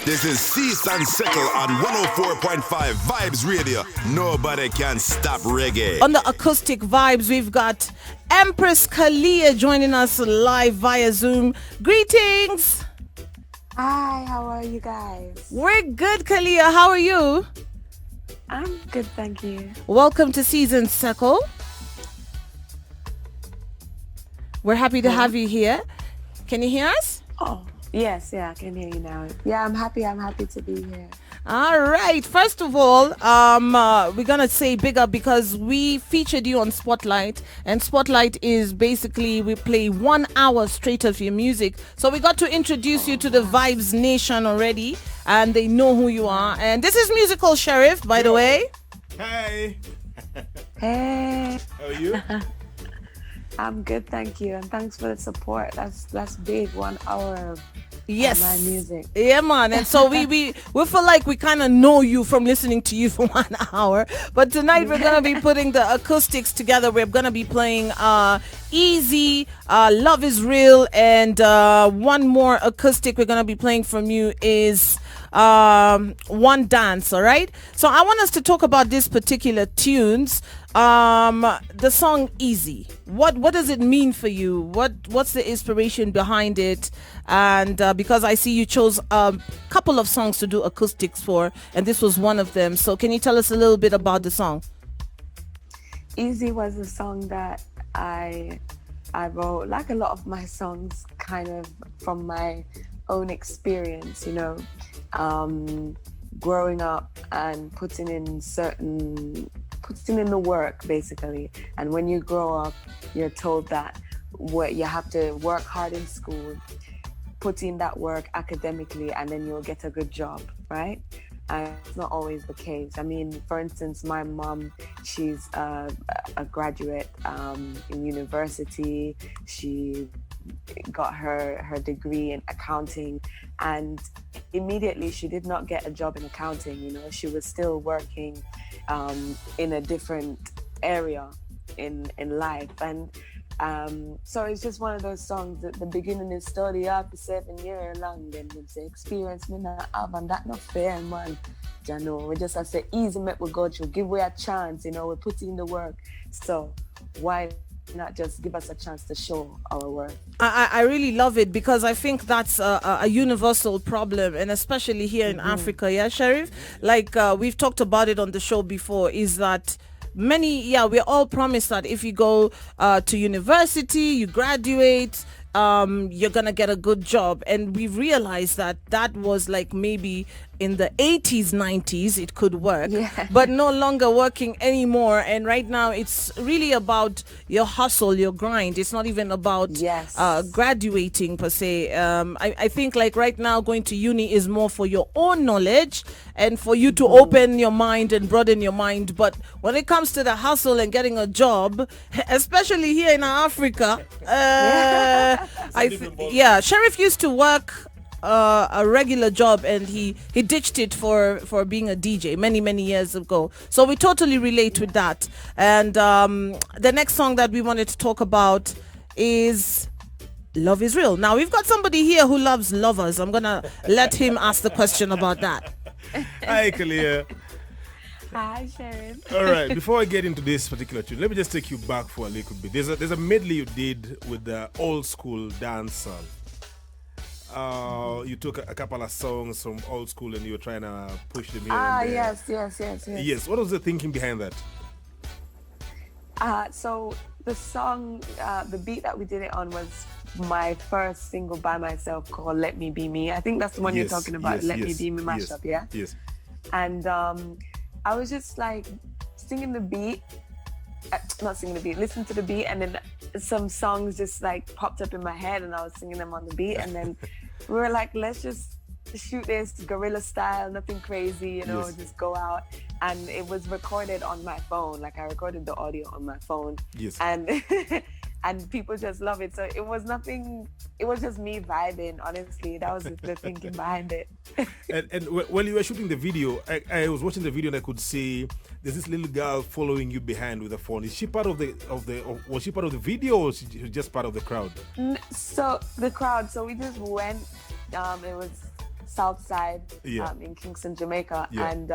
This is Cease and Settle on 104.5 Vibes Radio. Nobody can stop reggae. On the Acoustic Vibes, we've got Empress Khalia joining us live via Zoom. Greetings. Hi, how are you guys? We're good, Khalia. How are you? I'm good, thank you. Welcome to Season Settle. We're happy to have you here. Can you hear us? Oh, yes, I can hear you now. Yeah, I'm happy to be here. All right. First of all, we're going to say big up because we featured you on Spotlight. And Spotlight is basically we play 1 hour straight of your music. So we got to introduce you to the Vibes Nation already. And they know who you are. And this is Muzikal Sheriff, by the way. Hey. Hey. How are you? I'm good, thank you. And thanks for the support. That's big. 1 hour of Yes. my music. Yeah, man. And so we feel like we kind of know you from listening to you for 1 hour. But tonight we're going to be putting the acoustics together. We're going to be playing Easy, Love is Real, and one more acoustic we're going to be playing from you is One Dance, all right? So I want us to talk about these particular tunes. The song Easy. What does it mean for you? What's the inspiration behind it? And because I see you chose a couple of songs to do acoustics for, and this was one of them. So can you tell us a little bit about the song? Easy was a song that I wrote, like a lot of my songs, kind of from my own experience, growing up and putting in the work, basically. And when you grow up, you're told that you have to work hard in school, put in that work academically, and then you'll get a good job, right? And it's not always the case. I mean, for instance, my mom, she's a graduate in university. She got her degree in accounting, and immediately she did not get a job in accounting. She was still working in a different area in life. And so it's just one of those songs that the beginning is study after 7 years long, then we say experience me not have, and that not fair, man. We just have to say easy, make we go through, give we a chance, we put in the work. So why not just give us a chance to show our work? I really love it because I think that's a universal problem, and especially here in Africa, yeah, Sheriff? Like we've talked about it on the show before, is that we're all promised that if you go to university, you graduate, you're gonna get a good job, and we realized that was like maybe in the 80s, 90s it could work, but no longer working anymore. And right now it's really about your hustle, your grind. It's not even about graduating per se. I think like right now going to uni is more for your own knowledge and for you to open your mind and broaden your mind. But when it comes to the hustle and getting a job, especially here in Africa, Sheriff used to work a regular job, and he ditched it for being a DJ many years ago. So we totally relate with that. And the next song that we wanted to talk about is Love is Real. Now we've got somebody here who loves lovers. I'm gonna let him ask the question about that. Hi, Khalia. Hi, Sharon. All right, before I get into this particular tune, let me just take you back for a little bit. There's a medley you did with the old school dance song. You took a couple of songs from old school and you were trying to push them here and there. Yes. What was the thinking behind that? So the song, the beat that we did it on was my first single by myself called Let Me Be Me. I think that's the one you're talking about, Let Me Be Me mashup, yeah? Yes. And I was just like singing the beat, listen to the beat, and then some songs just like popped up in my head and I was singing them on the beat, and then we were like, let's just shoot this guerrilla style, nothing crazy, just go out. And it was recorded on my phone, like I recorded the audio on my phone. Yes. And and people just love it. So it was nothing, it was just me vibing, honestly. That was the thinking behind it. And when you were shooting the video, I was watching the video and I could see there's this little girl following you behind with a phone. Is she part of was she part of the video, or was she just part of the crowd? So the crowd, so we just went, it was South Side Yeah. in Kingston, Jamaica. Yeah. And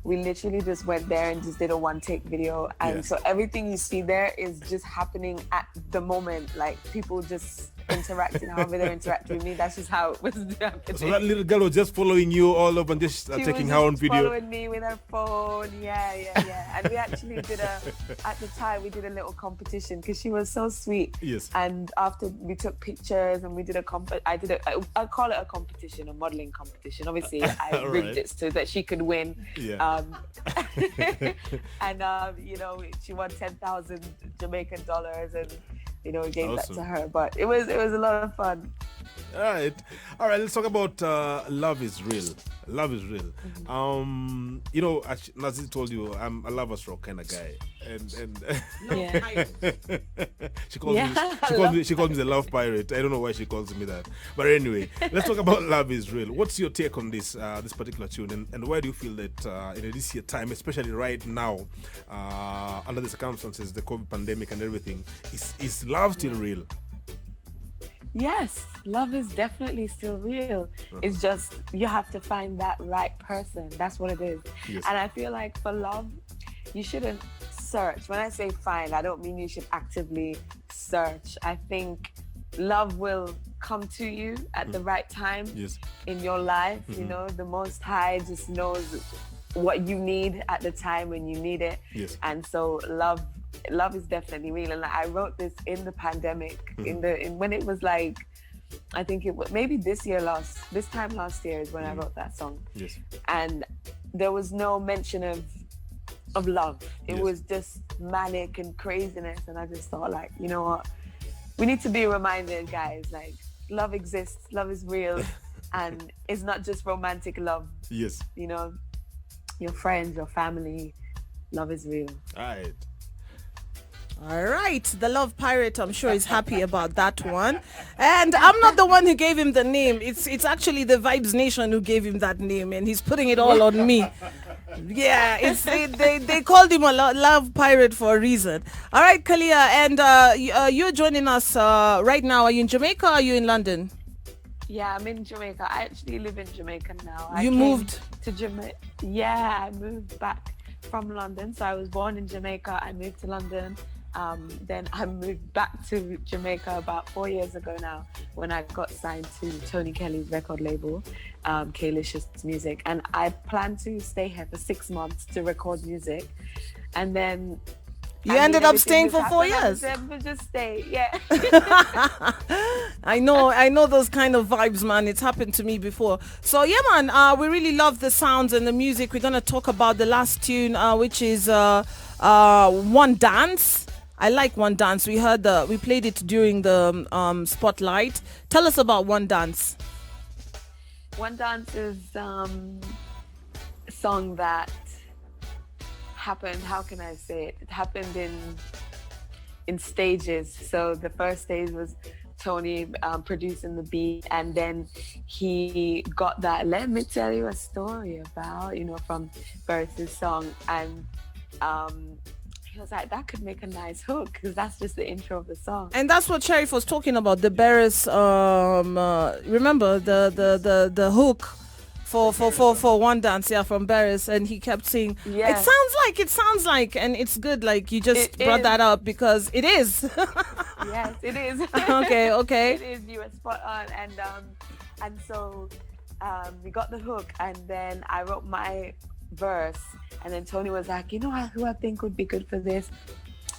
we literally just went there and just did a one-take video. And Yeah. so everything you see there is just happening at the moment. Like, people just interacting however they're interacting with me. That's just how it was happening. So that little girl was just following you all over and just She taking was her own just video. following me with her phone. Yeah. And we actually at the time, we did a little competition because she was so sweet. Yes. And after we took pictures and we did I call it a competition, a modeling competition. Obviously, I All rigged right. it so that she could win. Yeah. And she won 10,000 Jamaican dollars, and we gave Awesome. that to her. But it was a lot of fun. All right. Let's talk about Love Is Real. Love is real. As Nazizi told you, I'm a lover's rock kind of guy, and Yeah. she calls Yeah, me the love pirate. I don't know why she calls me that, but anyway, let's talk about Love Is Real. What's your take on this particular tune, and why do you feel that in this year time, especially right now, under the circumstances, the COVID pandemic and everything, is love still real? Yes, love is definitely still real. It's just you have to find that right person. That's what it is. Yes. And I feel like for love, you shouldn't search. When I say find, I don't mean you should actively search. I think love will come to you at the right time. Yes. In your life. The Most High just knows what you need at the time when you need it. Yes. And so love is definitely real. And I wrote this in the pandemic, when it was like, I think it was maybe this time last year is when I wrote that song. Yes. And there was no mention of love. It Yes. was just manic and craziness. And I just thought, like, you know what? We need to be reminded, guys, like, love exists, love is real. And it's not just romantic love. Yes. Your friends, your family, love is real. All right, the Love Pirate, I'm sure is happy about that one. And I'm not the one who gave him the name. It's actually the Vibes Nation who gave him that name, and he's putting it all on me. Yeah, they called him a Love Pirate for a reason. All right, Khalia, and you're joining us right now. Are you in Jamaica or are you in London? Yeah, I'm in Jamaica. I actually live in Jamaica now. You moved to Jamaica? Yeah, I moved back from London. So I was born in Jamaica. I moved to London. Then I moved back to Jamaica about 4 years ago now, when I got signed to Tony Kelly's record label, Khalicious Music. And I plan to stay here for 6 months to record music. And then you ended up staying for 4 years. Just stay, yeah. I know those kind of vibes, man. It's happened to me before. So yeah, man, we really love the sounds and the music. We're gonna talk about the last tune, which is One Dance. I like One Dance. We played it during the spotlight. Tell us about One Dance. One Dance is a song that happened, how can I say it? It happened in stages. So the first stage was Tony producing the beat, and then he got that "Let Me Tell You a Story About," from Burris' song, and he was like, that could make a nice hook, because that's just the intro of the song. And that's what Sheriff was talking about, the Barris, remember the hook for One Dance, yeah, from Barris, and he kept saying, Yes. it sounds like, and it's good, like, you just It brought is. that up because it is. Yes, it is. Okay. It is, you were spot on. And so we got the hook, and then I wrote my verse, and then Tony was like, who I think would be good for this?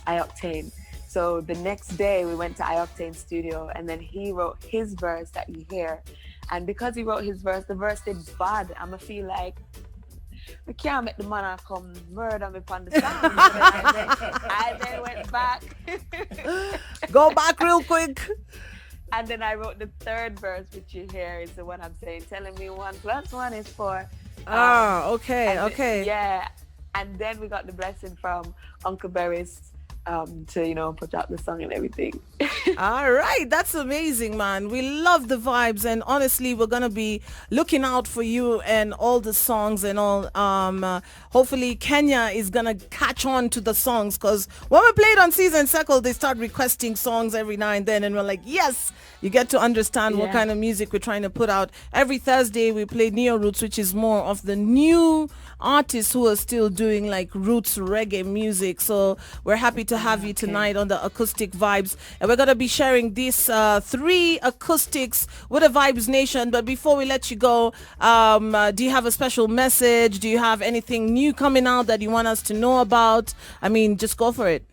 iOctane. So the next day we went to iOctane studio, and then he wrote his verse that you hear. And because he wrote his verse, the verse did bad. I'ma feel like we can't make the man come murder me on the sound. I then went back. Go back real quick. And then I wrote the third verse, which you hear is the one I'm saying, telling me 1 + 1 is 4. Okay. Yeah. And then we got the blessing from Uncle Barris to put out the song and everything. All right, that's amazing, man. We love the vibes, and honestly, we're gonna be looking out for you and all the songs and all. Hopefully, Kenya is gonna catch on to the songs, because when we played on Season Circle, they start requesting songs every now and then, and we're like, yes, you get to understand what kind of music we're trying to put out. Every Thursday, we play Neo Roots, which is more of the new artists who are still doing like roots reggae music. So we're happy to have you tonight on the Acoustic Vibes, and we're gonna be sharing these 3 acoustics with the Vibes Nation. But before we let you go, do you have a special message? Do you have anything new coming out that you want us to know about? I mean, just go for it.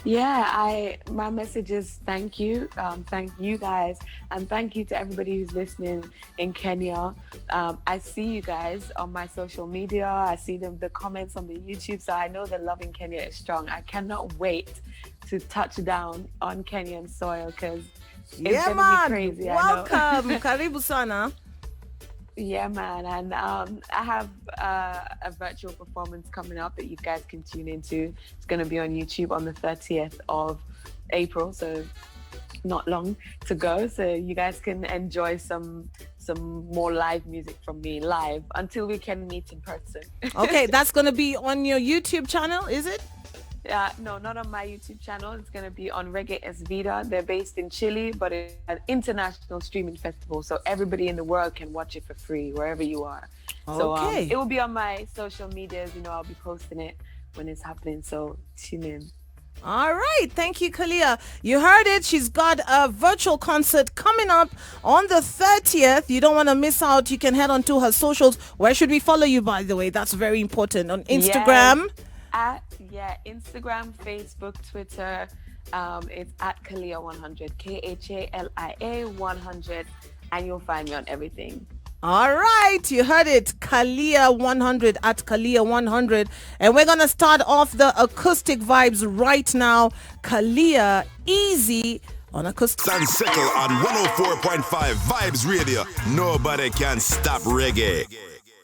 Yeah, my message is thank you guys, and thank you to everybody who's listening in Kenya. I see you guys on my social media. I see the comments on the YouTube, so I know the love in Kenya is strong. I cannot wait to touch down on Kenyan soil, because it's gonna be crazy. Welcome, karibu sana. Yeah, man, and I have a virtual performance coming up that you guys can tune into. It's going to be on YouTube on the 30th of April, so not long to go. So you guys can enjoy some more live music from me live until we can meet in person. Okay, that's going to be on your YouTube channel, is it? No, not on my YouTube channel. It's going to be on Reggae Es Vida. They're based in Chile, but it's an international streaming festival, so everybody in the world can watch it for free wherever you are. So it will be on my social medias. I'll be posting it when it's happening, so tune in. All right. Thank you, Khalia. You heard it. She's got a virtual concert coming up on the 30th. You don't want to miss out. You can head on to her socials. Where should we follow you, by the way? That's very important. On Instagram? Instagram, Facebook, Twitter. It's at Khalia 100, Khalia 100, and you'll find me on everything. All right, you heard it. Khalia 100 at Khalia 100. And we're going to start off the Acoustic Vibes right now. Khalia, Easy on Acoustic. Sunsickle on 104.5 Vibes Radio. Nobody can stop reggae.